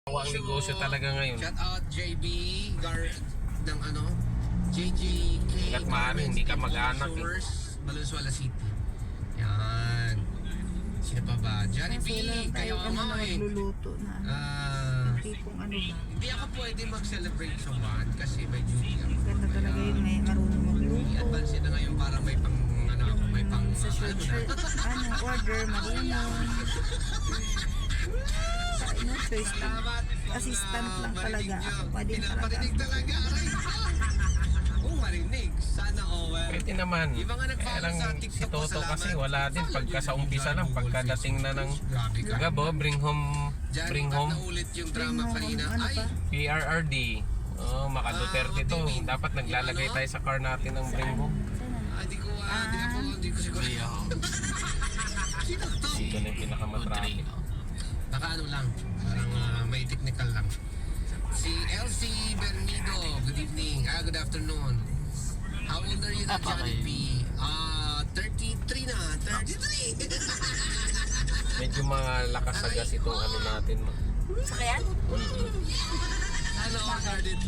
Ang negosyo talaga ngayon. Shout out JB Gar ng JJK Hanggat maaari, hindi ka mag-anak Valenzuela City. Yan. Sino pa ba? Jollibee. Kayo nga eh. Nagluluto na. Tipong ano ba? Hindi ako pwede mag-celebrate sa one kasi may duty ako. Ganda talaga yun, may marunong magluto. I-advance na ngayon para may pang may pang Sa shirt, order, marunong. Choice lang. Assistant lang talaga ako. Pwede talaga. Marinig talaga. Oh, marinig. Sana over. Pwede naman. Kaya lang si Toto kasi wala din pagka sa umpisa lang, pagkadating na ng gabo, bring home. Na ulit yung drama kanina. Ay, PRRD. Oh, Maka Duterte to. Dapat naglalagay tayo sa car natin ng bring home. hindi ko siguro. Sino to? Dito na yung pinakamatrapik. Nakaano lang, parang may technical lang. Si Elsie Bernido, good evening. Good afternoon. How old are you na, Jollibee? 33 na, 33. Medyo malakas sa gas itong ano natin. Sakayan? Ano, guarded